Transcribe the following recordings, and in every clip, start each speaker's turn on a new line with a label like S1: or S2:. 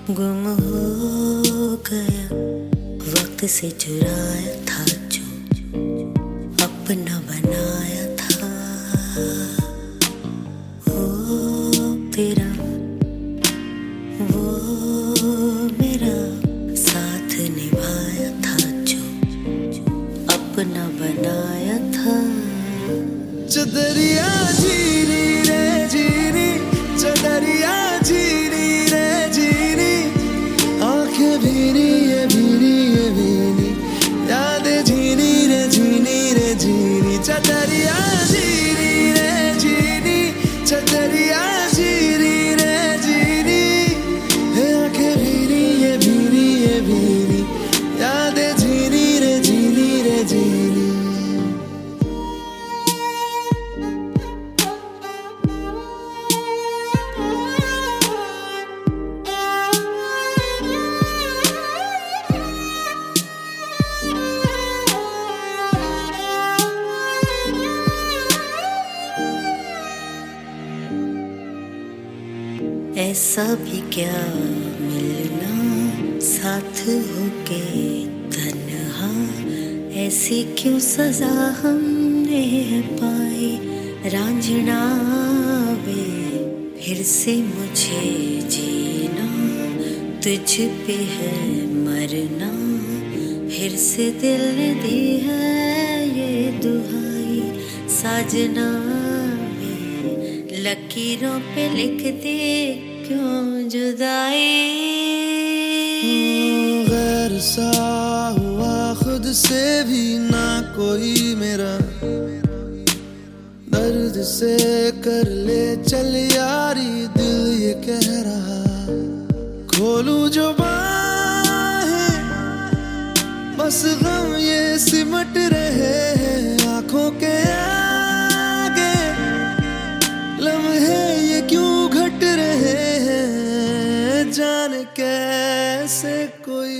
S1: गुम हो गया, वक्त से चुराया था जो अपना बनाया था। हो तेरा वो मेरा साथ निभाया था जो अपना बनाया था।
S2: चदरिया जीनी रे जीनी, चदरिया जीनी रे जीनी, आंखें भीनी ये भीनी ये भीनी, यादें जीनी रे जीनी, चदरिया जीनी रे जीनी, चदरिया जीनी रे जीनी, आंखें भीनी ये भीनी, यादें जीनी रे जीनी।
S1: ऐसा भी क्या मिलना साथ होके तन्हा, ऐसी क्यों सजा हमने पाई। रांझना वे फिर से मुझे जीना, तुझ पे है मरना, फिर से दिल ने दी है ये दुहाई। साजना वे लकीरों पे लिख दे क्यों जुदाई।
S2: गैर सा हुआ खुद से भी ना कोई मेरा, दर्द से कर ले चल यारी दिल ये कह रहा। खोलूं जो बाहें बस गम ये सिमट रहे हैं, आंखों के आगे लम्हे ये क्यों घट रहे हैं। जाने कैसे कोई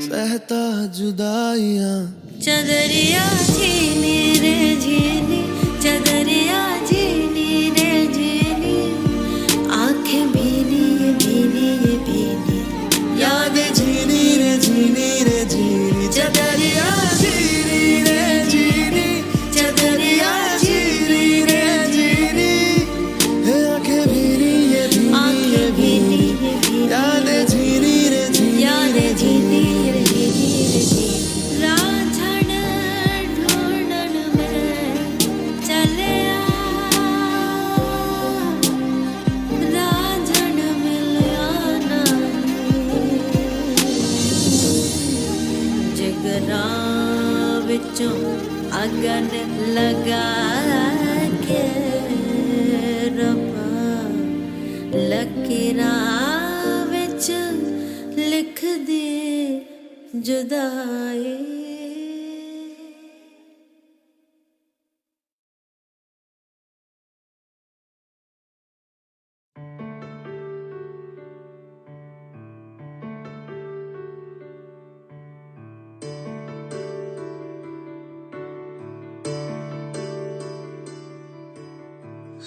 S2: सहता जुदाइयां।
S1: चदरिया जीनी रे जीनी, चदरिया जीनी रे जीनी, आंखें भीनी ये भीनी,
S2: यादें जीनी रे जीनी, चदरिया जीनी रे जीनी, चदरिया जीनी रे जीनी, आंखें भीनी ये भीनी, यादें जीनी रे जीनी।
S1: रांझण ढूंढन में चले रांझण मिलिया ना, जिगरा विचों अगन लगा के रब्बा, लकीरां विच लिख दे जुदाई।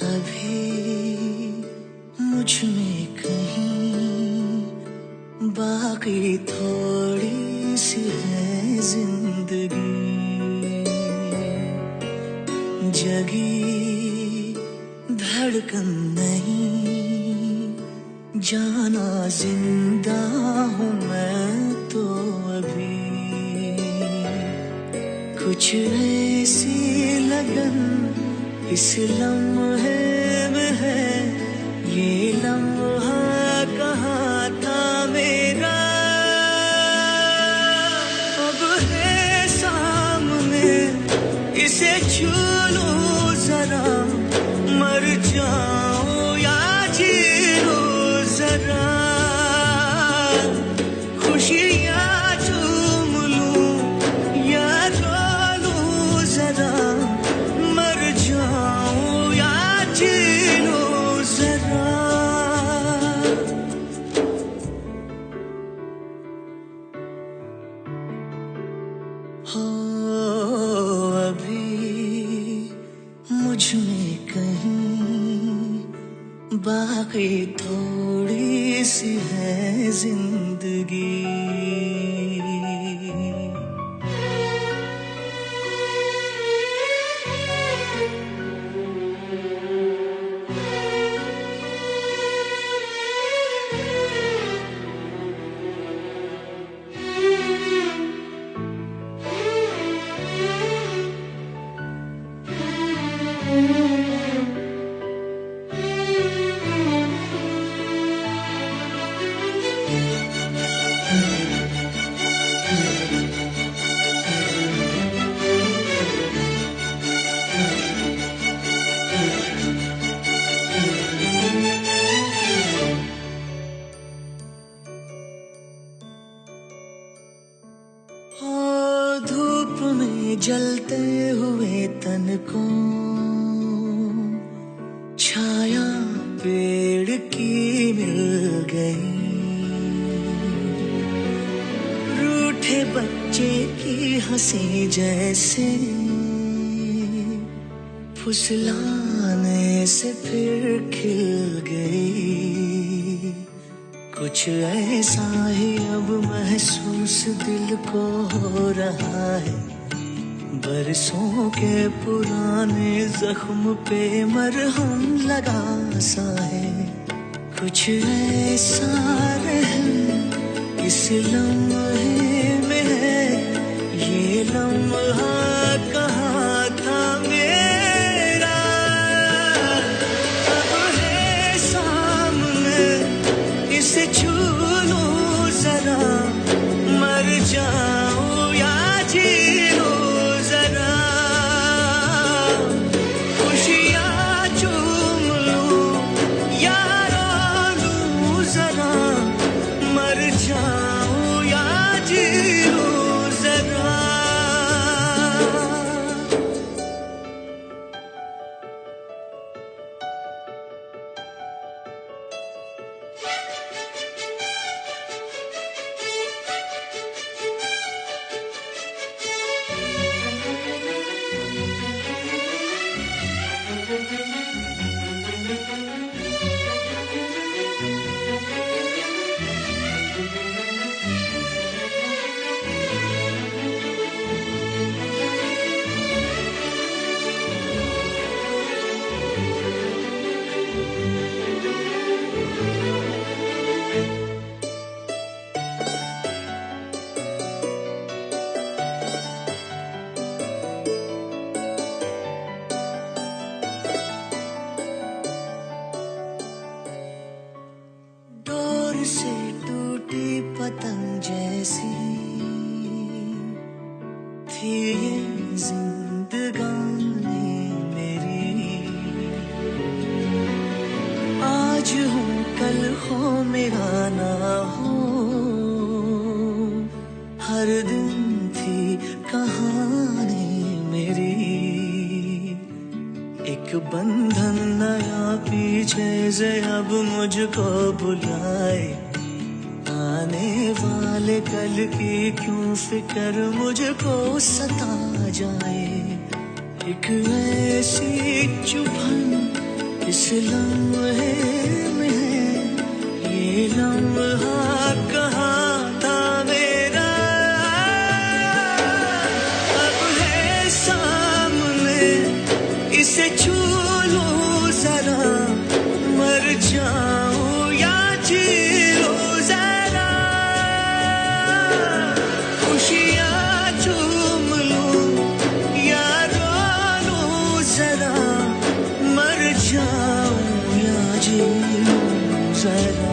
S2: अभी मुझ में कहीं बाकी थोड़ी सी है जिंदगी, जगी धड़कन नहीं, जाना जिंदा हूँ मैं तो अभी। कुछ ऐसी लगन इस लम्हे में है, ये लम्हा कहाँ था मेरा। अब है सामने इसे छू लूं जरा, मर जाऊं या जी लूं जरा। खुशी बाकी थोड़ी सी है जिंदगी। धूप में जलते हुए तन को छाया पेड़ की मिल गई। रूठे बच्चे की हंसी जैसे फुसलाने से फिर खिल गई। कुछ ऐसा ही अब महसूस दिल को हो रहा है। बरसों के पुराने जख्म पे मरहम लगा सा है। कुछ ऐसा रहम इस लम्हे में है। ये लम्हा कहाँ था मेरा, अब है सामने इसे छू लूं जरा। मर जाऊं या जी लूं जरा। खुशियाँ चूम लूं या रो लूं जरा। मर जाऊं या जी लूं जरा। से टूटी पतंग जैसी थी ये जिंदगानी मेरी। आज हूँ कल हो मेरा ना हो। हर दिन थी कहानी मेरी। एक बंधन नया पीछे से अब मुझको बुलाए। आने वाले कल की क्यों फिक्र मुझको सता जाए। एक ऐसी चुभन इस लम्हे में है। ये लम्हा कहाँ था मेरा, अब है सामने इसे छू लूं जरा। मर जाऊं या जी लूं जरा। खुशियाँ चूम लूं या रो लूं जरा। मर जाऊं या जी लूं जरा।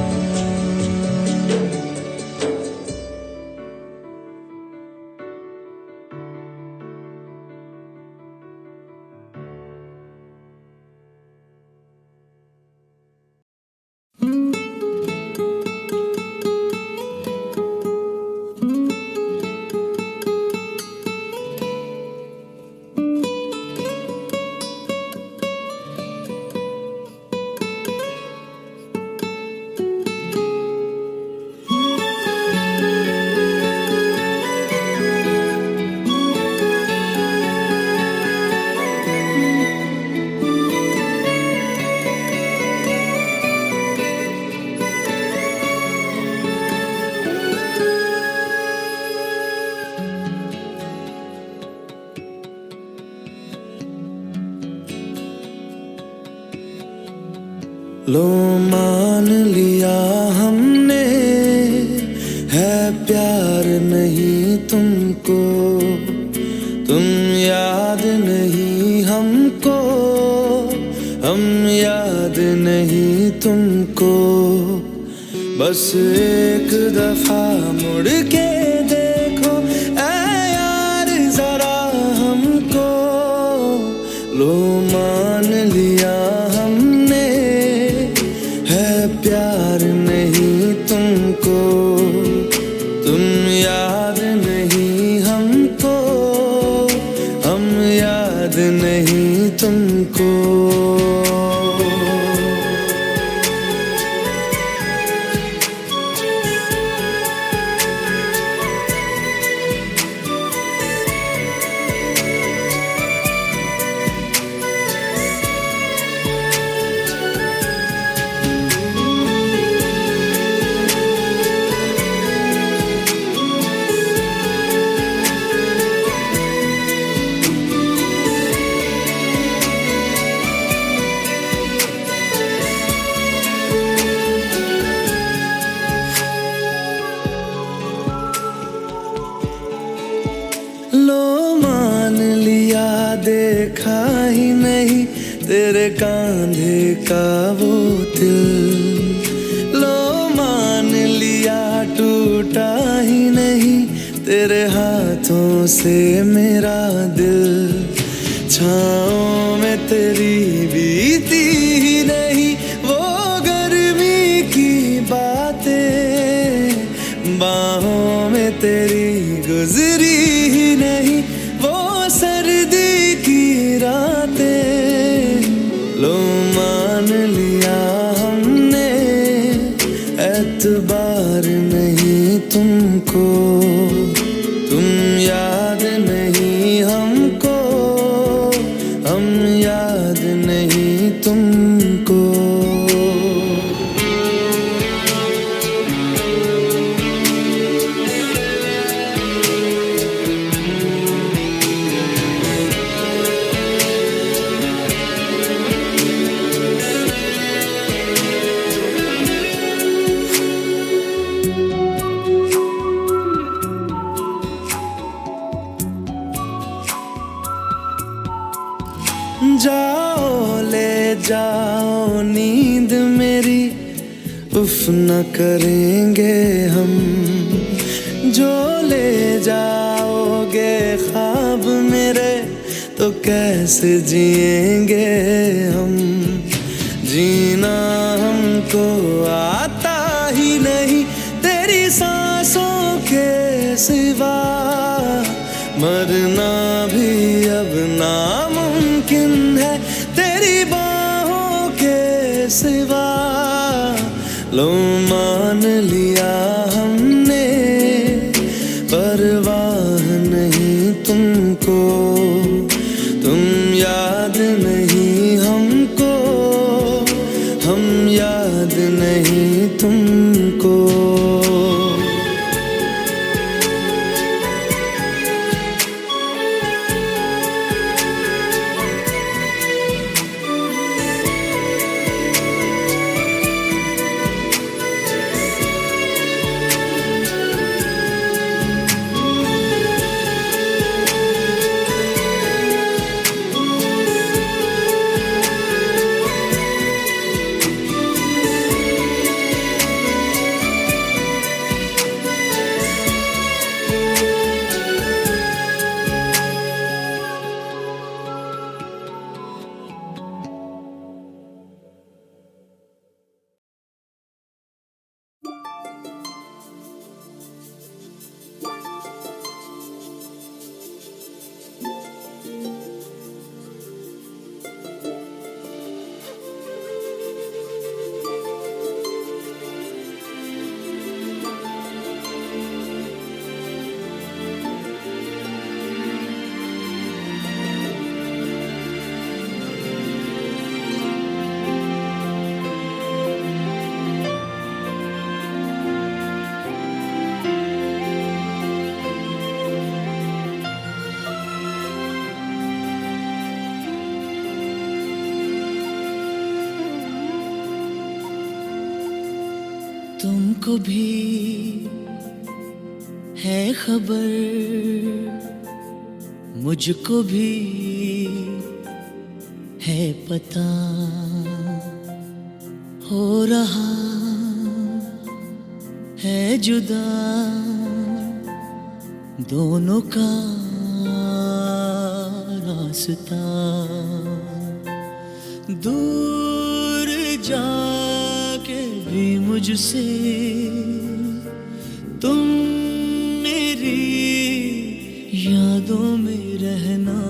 S2: लो मान लिया हमने, है प्यार नहीं तुमको, तुम याद नहीं हमको, हम याद नहीं तुमको। बस एक दफा मुड़ के देखो ऐ यार जरा हमको, लो मान लिया हमने, है प्यार नहीं तुमको, तुम याद नहीं हमको, हम याद नहीं तुमको। लो मान लिया देखा ही नहीं तेरे कांधे का वो दिल, लो मान लिया टूटा ही नहीं तेरे हाथों से मेरा दिल, छाँव में तेरी बीती ही नहीं वो गर्मी की बातें, बाहों में तेरी गुजरी ही नहीं वो सर्दी की रातें। लो मान लिया हमने, एतबार नहीं तुमको, तुम याद नहीं हमको, हम याद नहीं तुमको। जाओ ले जाओ नींद मेरी, उफ न करेंगे हम, जो ले जाओगे ख्वाब मेरे तो कैसे जिएंगे हम, जीना हमको आता ही नहीं तेरी सांसों के सिवा, मरना भी अब नामुमकिन है तेरी बाहों के सिवा। लो मान लिया हमने, परवाह नहीं तुमको, तुम याद नहीं हमको, हम याद नहीं तुमको।
S3: तुमको भी है खबर, मुझको भी है पता, हो रहा है जुदा दोनों का रास्ता। दूर जाके भी मुझसे तुम मेरी यादों में रहना,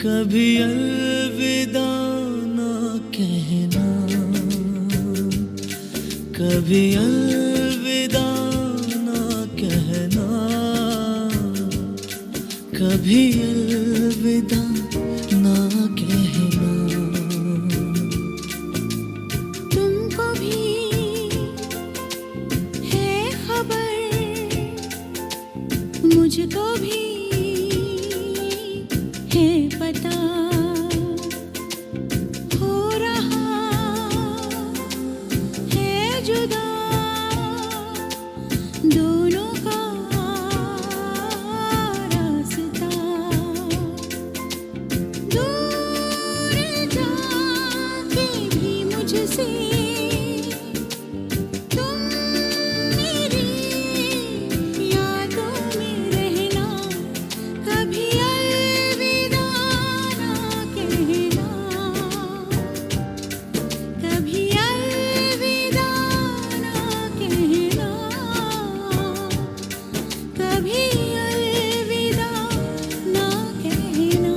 S3: कभी अलविदा ना कहना, कभी अलविदा ना कहना, कभी अलविदा ना कहना।
S1: तुमको भी है खबर, मुझको भी है पता, हो रहा है जुदा दोनों का रास्ता। दूर जाके भी मुझसे तुम मेरी यादों में रहना, कभी अलविदा ना कहना, कभी अलविदा ना कहना, कभी अलविदा ना कहना।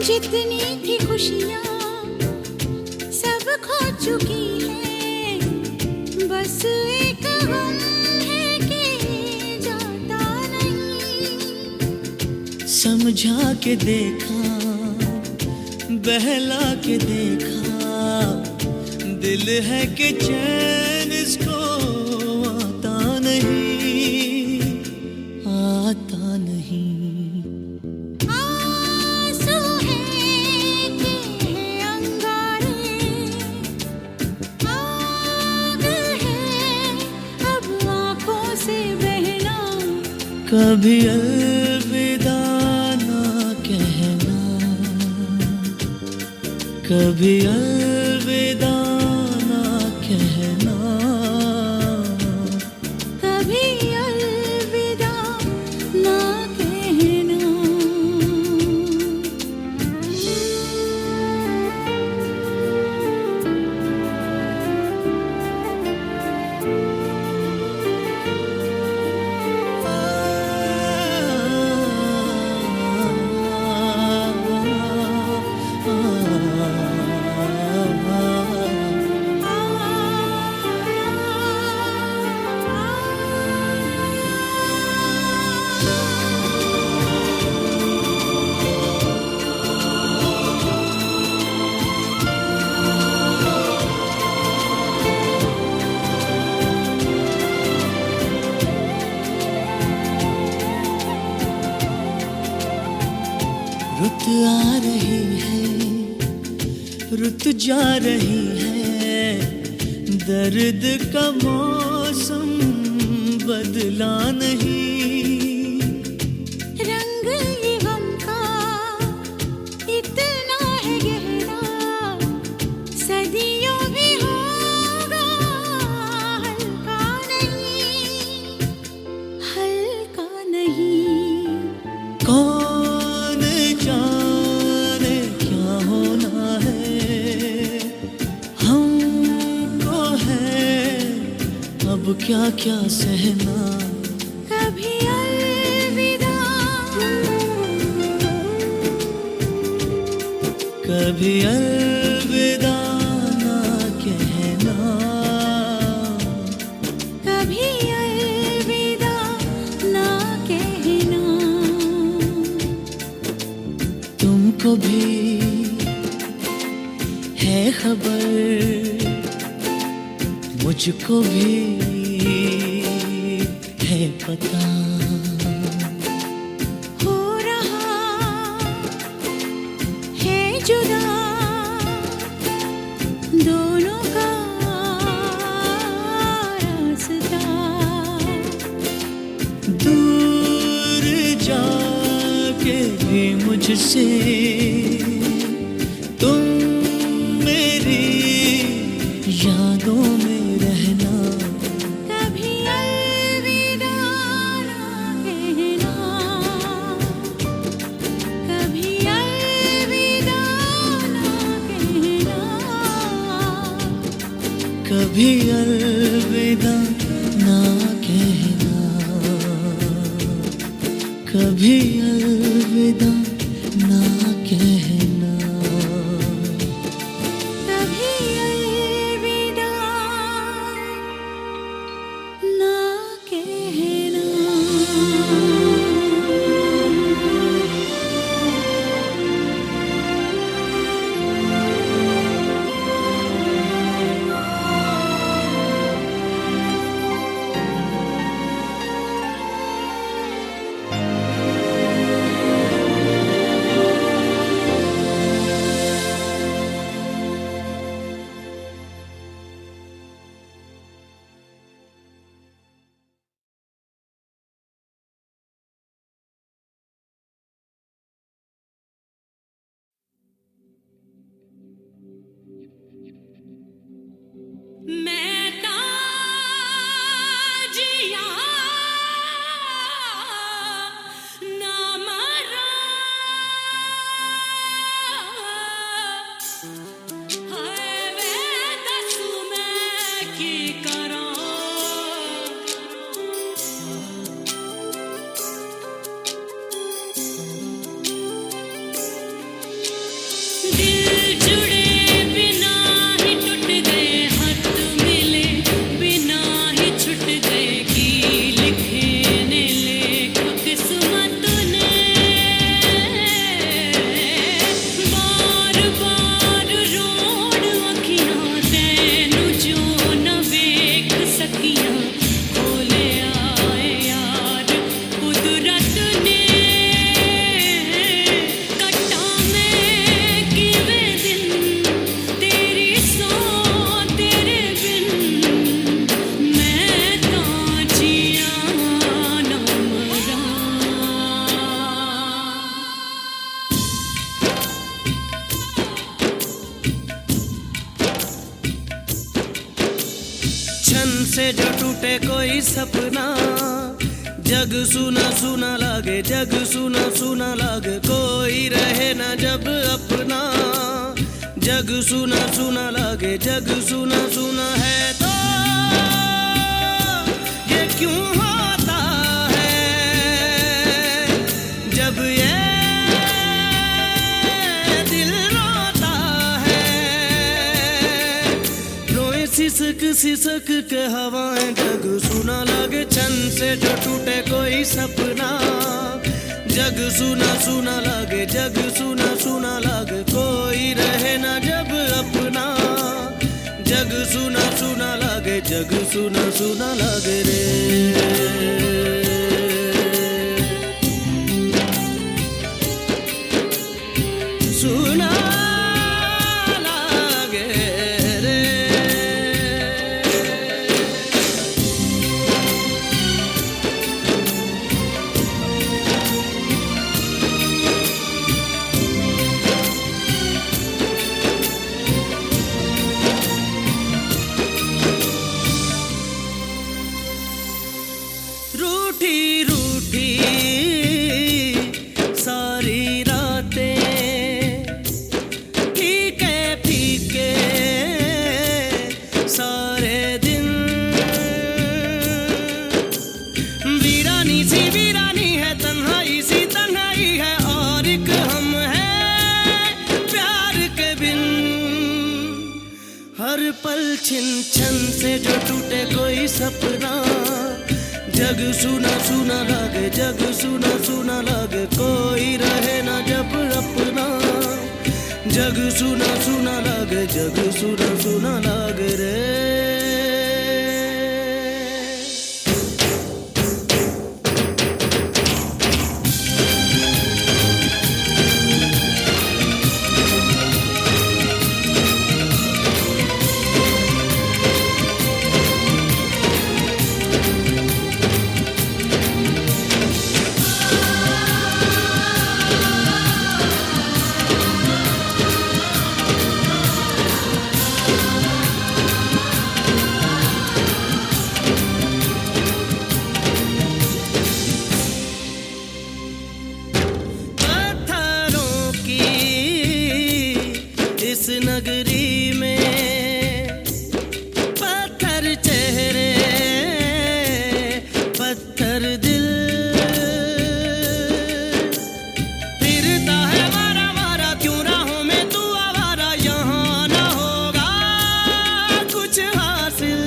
S1: जितनी थी खुशियाँ सब खो चुकी है, बस एक गम है कि जाता नहीं।
S3: समझा के देखा, बहला के देखा, दिल है कि चैन इसको आता नहीं, आता नहीं।
S1: आंसू है कि है अंगारे, आग है अब आँखों से बहना,
S3: कभी अलविदा ना कहना, कभी अलविदा ना कहना,
S1: कभी अलविदा ना कहना।
S3: रुत आ रही है, रुत जा रही है, दर्द का मौसम बदला नहीं।
S1: रंग ये गम का इतना है गहरा, सदियों भी होगा हल्का नहीं।
S3: कौन जाने क्या होना है, हमको है अब क्या क्या सहना।
S1: कभी अलविदा,
S3: कभी अलविदा ना कहना,
S1: कभी अलविदा ना कहना।
S3: तुमको भी है खबर, मुझको भी है पता।
S1: हो रहा है जुदा दोनों का रास्ता।
S3: दूर जाके भी मुझसे तुम मेरी यादों में रहना।
S1: कभी अलविदा ना कहना, कभी अलविदा ना कहना।
S3: कभी अलविदा ना कहना, कभी अलविदा ना कहना।
S1: कभी अलविदा ना कहना। मैं ताजिया ना मरा, हाय वे दस मैं की करा। दिल जुड़े बिना ही टूट गए, हाथ मिले बिना ही छूट गए। की लिखने लेखक किस्मत ने बार बार रोड़ अखियां तैनू जो न वेख सकियां। खोले आए यार कुदरत ने, कट्टा में किवे दिन तेरी सो तेरे बिन। मैं ताजिया ना मरा।
S2: छन से जो टूटे कोई सपना, जग सुना सुना लागे, जग सुना सुना लागे। कोई रहे ना जब अपना, जग सुना सुना लागे, जग सुना सुना है तो ये क्यों होता है। जब ये दिल रोता है, रोए सिसक सिसक के हवाएं। जग सुना लागे छन से जो टूटे कोई सपना, जग सुना सुना लागे, जग सुना सुना लागे। कोई रहे ना जब अपना, जग सुना सुना लागे, जग सुना सुना लागे रे। सुना लागे रे। रूठी रूठी छिन छन से जो टूटे कोई सपना, जग सुना सुना लागे, जग सुना सुना लागे, कोई रहे ना जब अपना। जग सुना सुना लागे, जग सुना सुना लागे रे। इस नगरी में पत्थर चेहरे, पत्थर दिल, फिरता है मारा मारा, क्यों राहों में तू आवारा, यहाँ ना होगा कुछ हासिल।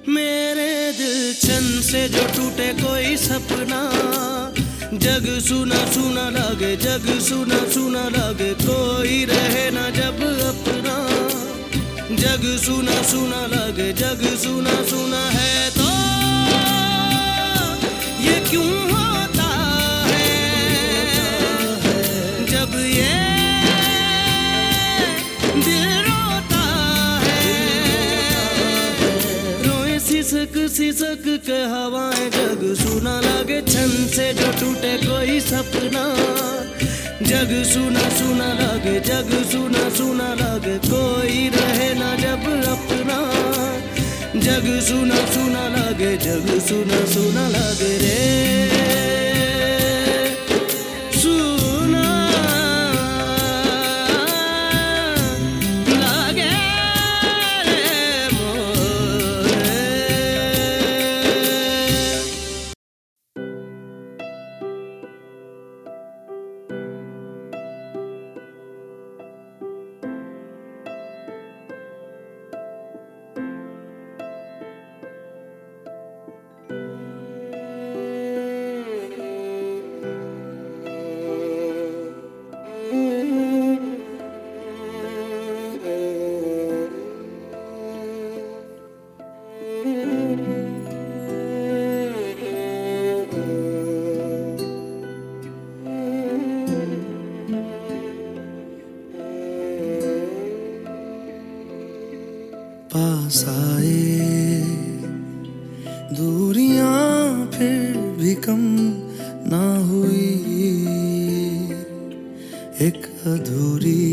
S2: मेरे दिल छन से जो टूटे कोई सपना, जग सुना सुना लागे, जग सुना सुना लागे, कोई रहे ना जब अपना। जग सुना सुना लागे, जग सुना सुना है तो ये क्यों होता है, जब ये दिल रोता है। रोए सिसक सिसक के हवाएं, जग सुना लागे छन से जो टूटे कोई सपना। जग सुना सुना लागे, जग सुना सुना लागे, कोई रहे ना जब अपना। जग सुना सुना लागे, जग सुना सुना लागे रे। सुना लागे रे मोरे।
S3: पास आए दूरियां फिर भी कम ना हुई, एक अधूरी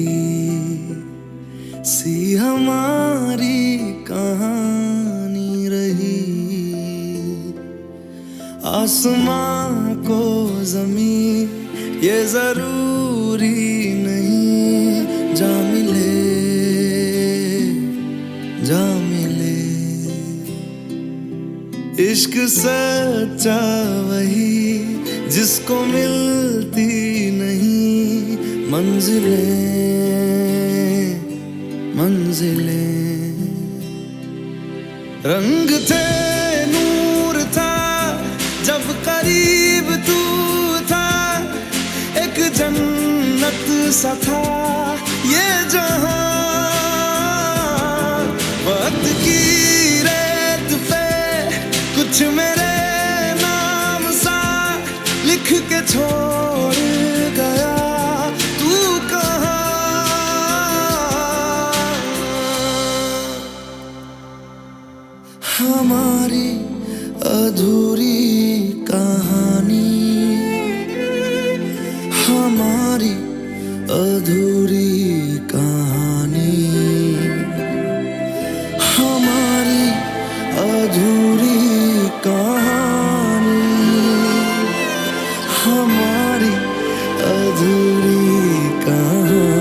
S3: सी हमारी कहानी रही। आसमां को ज़मीन ये जरूरी नहीं, जा मिले जा मिले। इश्क सच्चा वही जिसको मिलती नहीं मंजिलें मंजिलें। रंग थे नूर था जब करीब तू था, एक जन्नत सा था ये जहां। वक्त की रेत पे कुछ मेरे नाम सा लिख के छोड़ गया, तू कहाँ। हमारी अधूरी कहानी, हमारी अधूरी कहानी, हमारी अधूरी कहानी, हमारी अधूरी कहानी।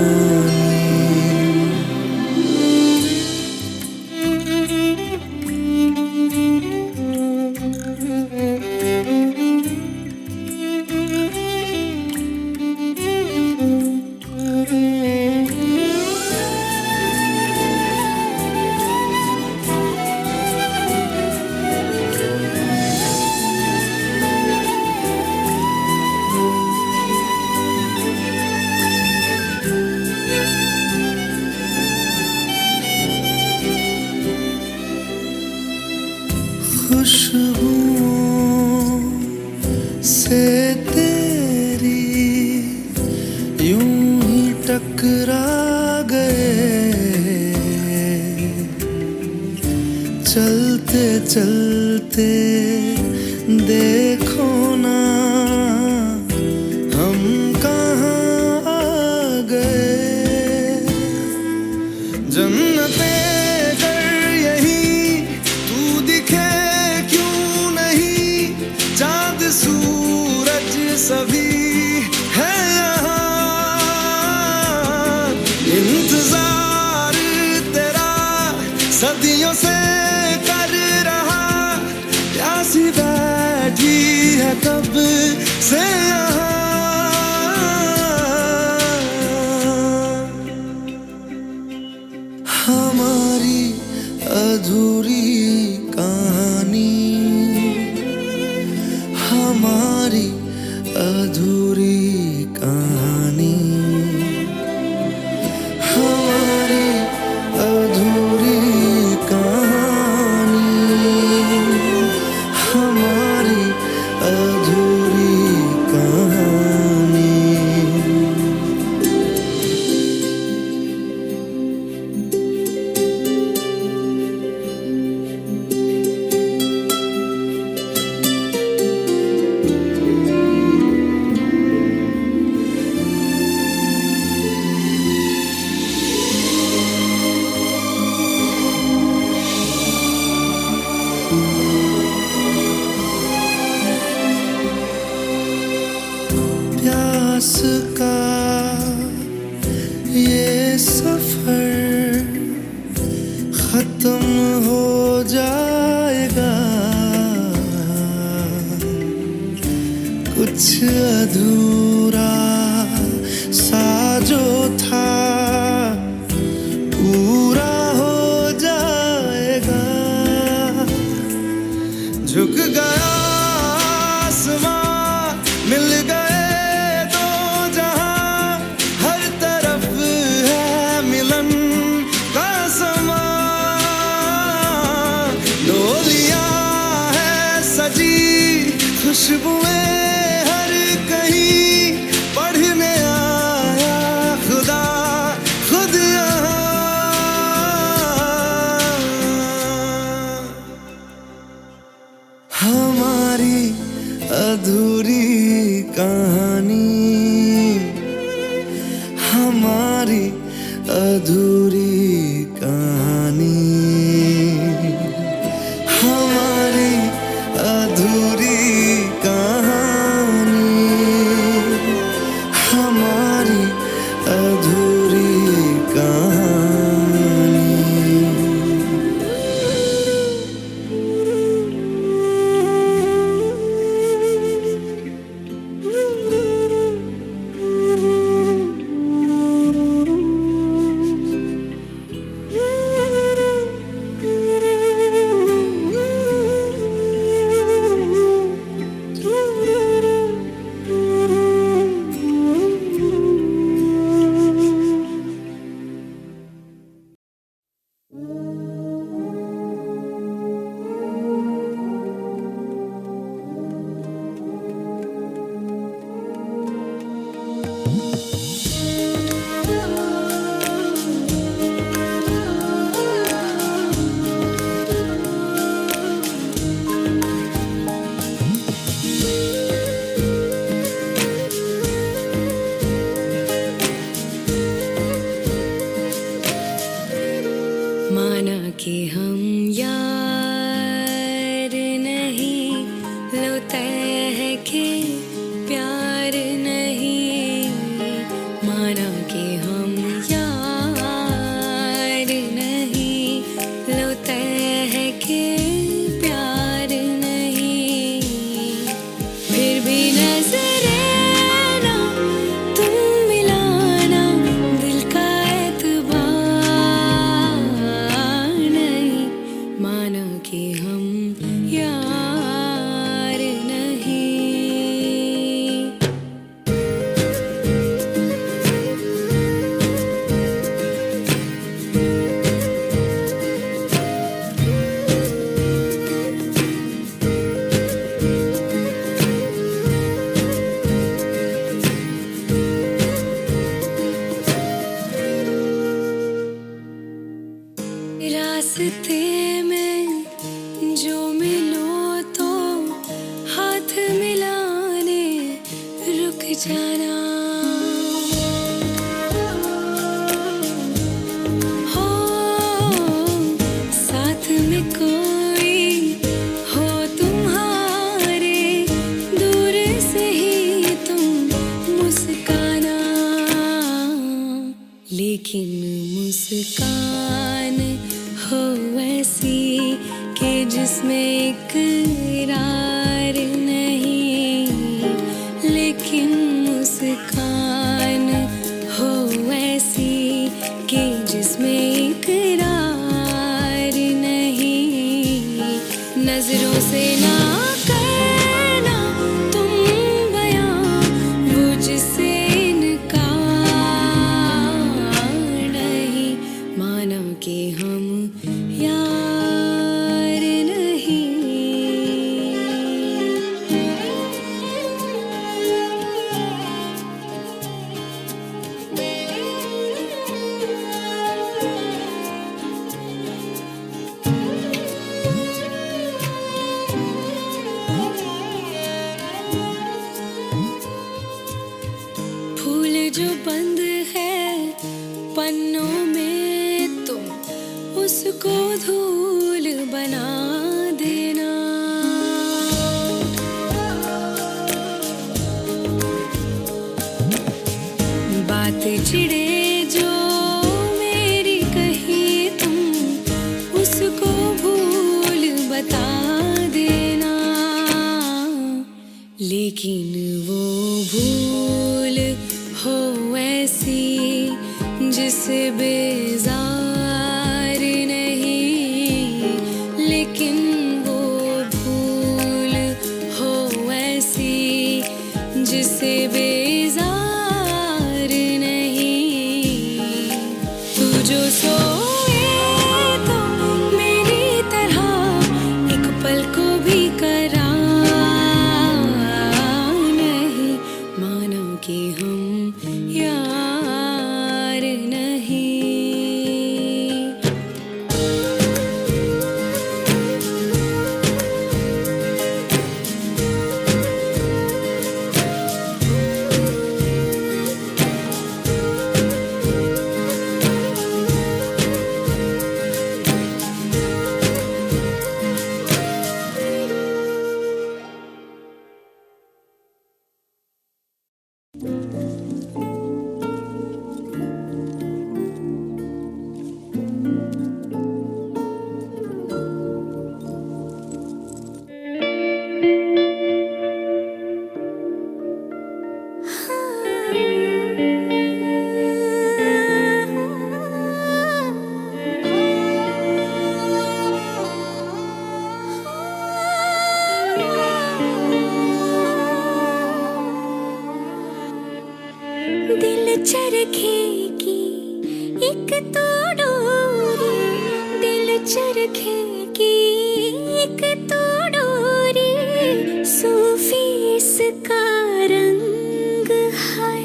S2: टकरा गए, चलते चलते देखो ना हम कहाँ आ गए। जन्नते कर यही तू दिखे क्यों नहीं, चाँद सूरज सभी है यहाँ। इंतजार तेरा सदियों से कर रहा, प्यासी बैठी है कब से यहाँ। हमारी अधूरी कहानी, हमारी अधूरी कहानी, हमारी अधूरी कहानी, हमारी अधूरी कहानी। प्यास का ये सफर खत्म हो जाएगा, कुछ अधूरा सा जो था पूरा हो जाएगा। झुक गया आसमां, मिल गए दो जहां, हर तरफ है मिलन का समा। डोलियां है सजी, खुशबुएं हर कहीं, पढ़ने आया खुदा खुद यहाँ। हमारी अधूरी कहानी, हमारी अधूरी कहानी, हमारी अधूरी कहानी, हमारी अधूरी कहानी।
S1: साथ मिलाने रुक जाना। हो साथ में कोई हो तुम्हारे, दूर से ही तुम मुस्काना। लेकिन मुस्कान हो ऐसी कि जिसमें इकरार नहीं। लेकिन मुस्कान हो ऐसी कि जिसमें इकरार नहीं। नजरों से ना करना तुम बयां वो जिससे इनकार नहीं। माना कि हम यार नहीं। फूल जो बंद है पन्नों में, तुम उसको धूल बना देना। बात चिढ़े जो मेरी कही, तुम उसको भूल बता देना। लेकिन वो भूल हो ऐसी जिससे बेजार नहीं। लेकिन वो भूल हो ऐसी जिससे बेजार नहीं। तू जो सोए तो मेरी तरह एक पल को भी करार नहीं। मानो कि हम यार नहीं। दिल चरखे की एक तो डोरी, दिल चरखे की एक तो डोरी। सूफी इसका रंग है,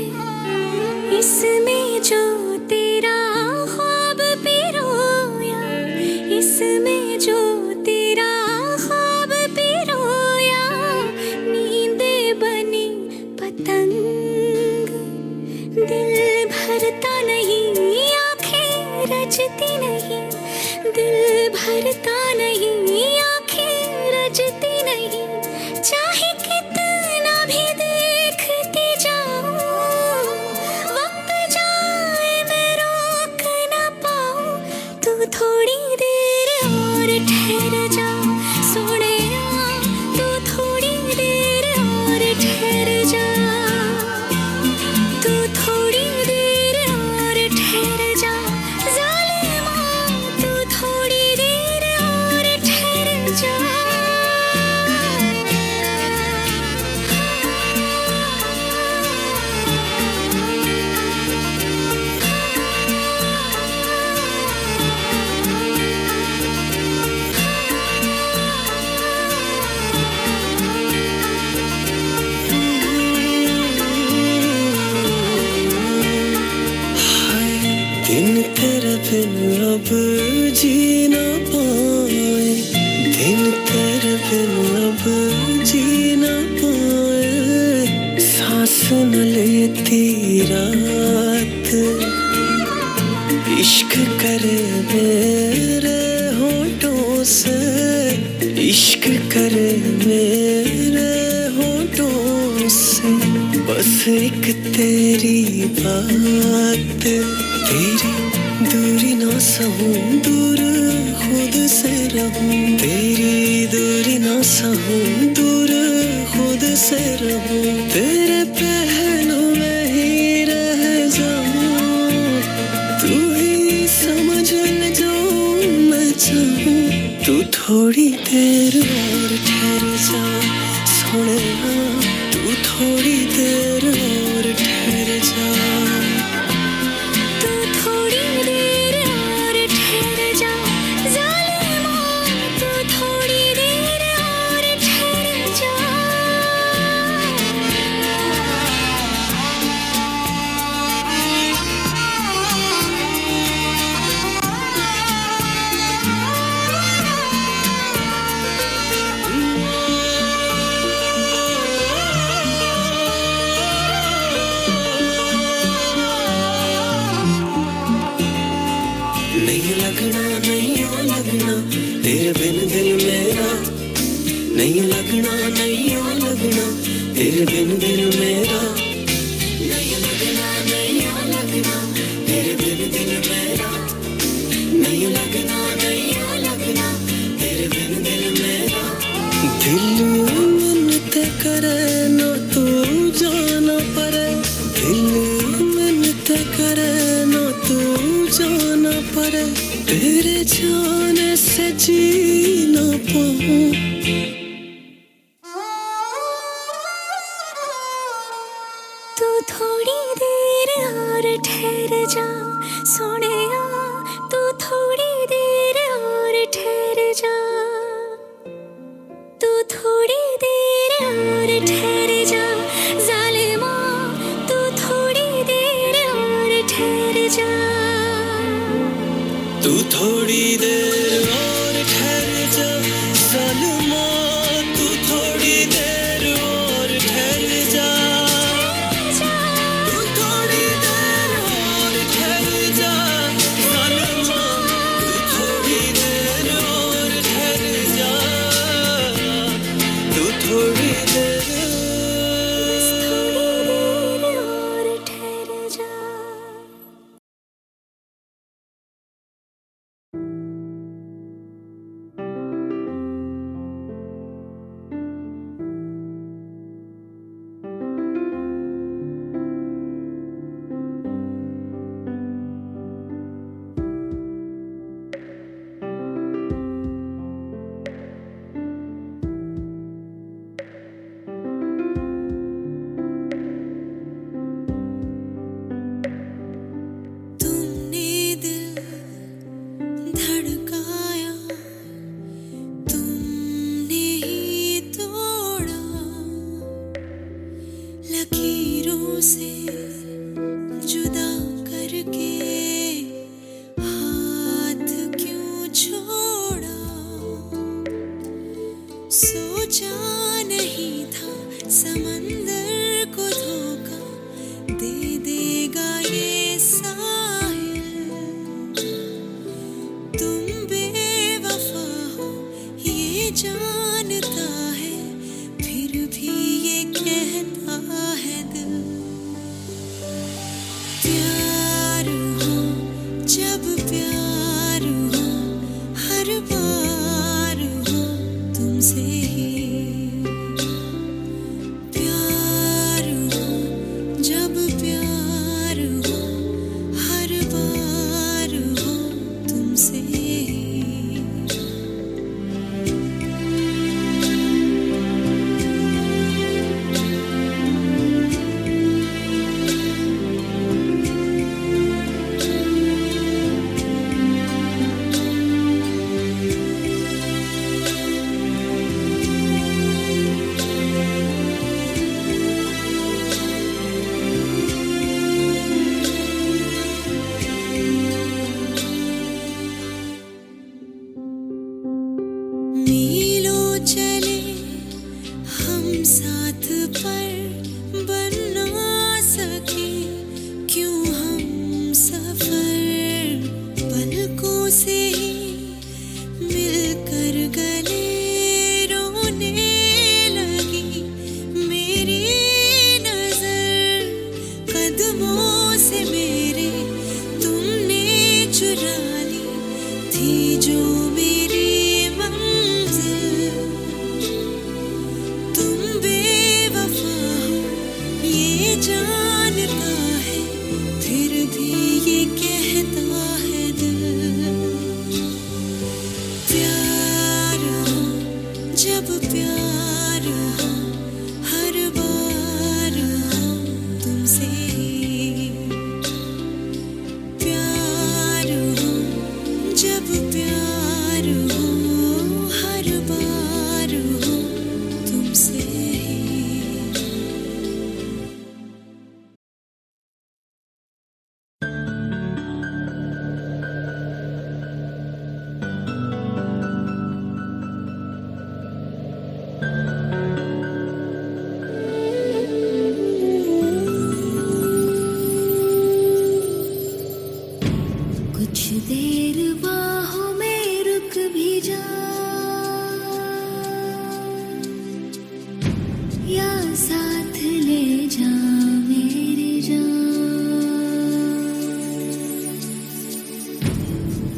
S1: इसमें जो तेरा ख्वाब पिरोया, इसमें जो तेरा ख्वाब पिरोया। नींदे बनी पतंग, दिल भरता नहीं, आंखें रजती नहीं। दिल भरता नहीं, आंखें रजती नहीं। चाहे कितना भी देखती जाऊं, वक्त जाए मैं रोक ना पाऊं। तू थोड़ी देर और ठहर जा सोनिया, तू थोड़ी देर और ठहर जा। तू थोड़ी देर और ठहर जा ज़ालिमा, तू थोड़ी देर और ठहर जा।
S2: दिन तेरे बिन अब जी ना पाए, दिन तेरे बिन अब जी ना
S3: न लेती रात, इश्क करे मेरे होठों से, इश्क करे मेरे होठों से। बस एक तेरी बात, तेरी दूरी ना सहूं, दूर खुद से रहूं, तेरी दूरी ना सहूं, दूर खुद से रहूं, तेरे पहलू में ही रह जाऊं, तू ही समझ ले जो मैं चाहूं। तू थोड़ी देर और ठहर जा सोनिया, तू थोड़ी देर और ठहर जा।
S1: तू थोड़ी देर और ठहर जा ज़ालिमा, तू थोड़ी देर और ठहर जा।
S3: नहीं लगना, नहीं ओ लगना तेरे बिन दिल मेरा, नहीं लगना, नहीं ओ लगना तेरे बिन दिल मेरा, नहीं लगना, नहीं ओ लगना तेरे बिन दिल मेरा, नहीं लगना, नहीं ओ लगना तेरे बिन दिल मेरा। दिल मिन्नते करे ना तू जाना पड़े, दिल मिन्नते करे ना तू जाना पड़े, तेरे जाने से जी ना पाऊं।
S1: तू थोड़ी देर और ठहर जा सोनिया, तू थोड़ी देर और ठहर जा। तू थोड़ी देर और ठहर जा ज़ालिमा, तू थोड़ी देर और ठहर जा।
S3: तू थोड़ी देर और ठहर जा सलमा, तू थोड़ी देर और ठहर जा, तू थोड़ी देर और ठहर जा सलमा, तू थोड़ी देर और ठहर जा, तू थोड़ी देर
S1: और ठहर जा। तुमने दिल धड़काया, तुमने ही तोड़ा, लकीरों से जुदा करके हाथ क्यों छोड़ा। सोचा नहीं था समंदर को धोखा दे देगा ये साहिल, तुम बेवफा हो ये जानता है, फिर भी ये कहता है दिल। प्यार हो जब प्यार हो, हर बार हो तुमसे ही, प्यार हो जब प्यार हो, हर बार हो तुमसे ही। मीलों चले हम साथ पर बनना साथ ले जा मेरी जान,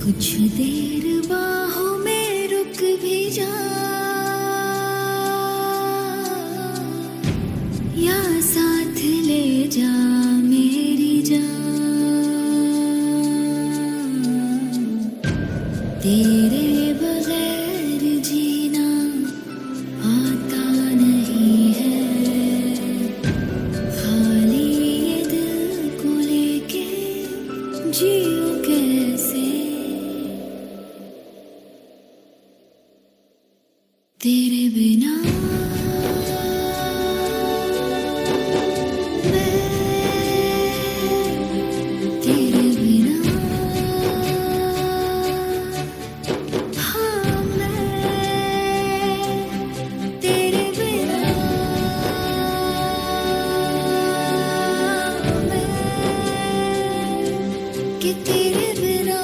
S1: कुछ देर बाहों में रुक भी जा, या साथ ले जा मेरी जान। तेरे बगैर जीना आता नहीं है, खाली ये दिल को लेके जियो कैसे। तेरे बिना तेरे बिना हाँ मैं तेरे बिना मैं कि तेरे बिना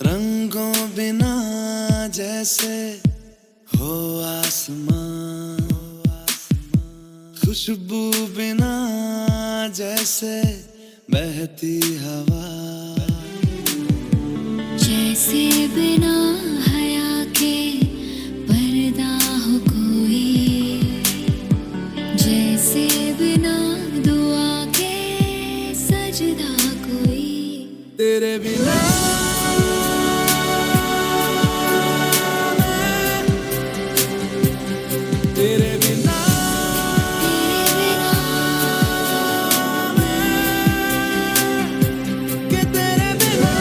S2: रंगों बिना जैसे हो आसमां, खुशबू बिना जैसे बहती हवा,
S1: जैसे बिना हया के पर्दा हो कोई, जैसे बिना दुआ के सजदा कोई।
S2: तेरे बिना तेरे बिना कि तेरे बिना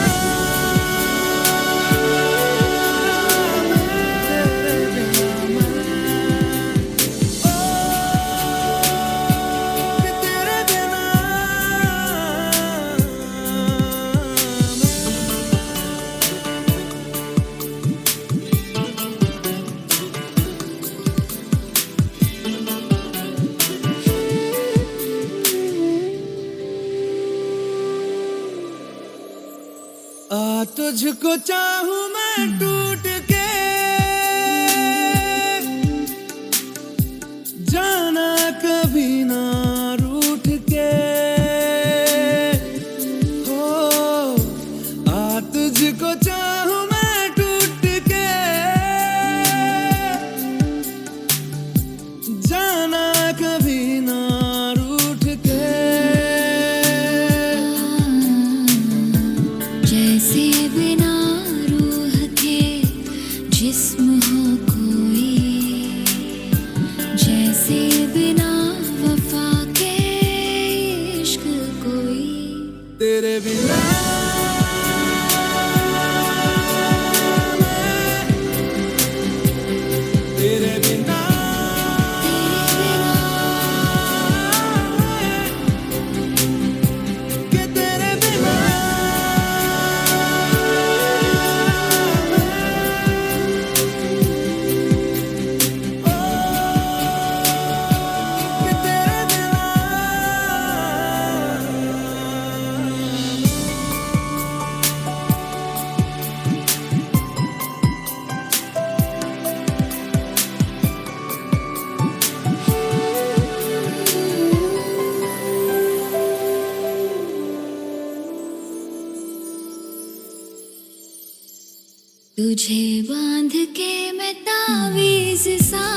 S2: तुझको चाहूं मैं टूट के, जाना कभी ना रूठ के, हो तुझको चाहूं मैं टूट के, जाना कभी ना रूठ के।
S1: जैसे बिना रूह के जिस्म हो कोई, जैसे बिना वफा के इश्क कोई।
S2: तेरे बिना तेरे बिना कि तेरे बिना कि तेरे बिना
S1: तुझे बांध के मैं तावीज़ सा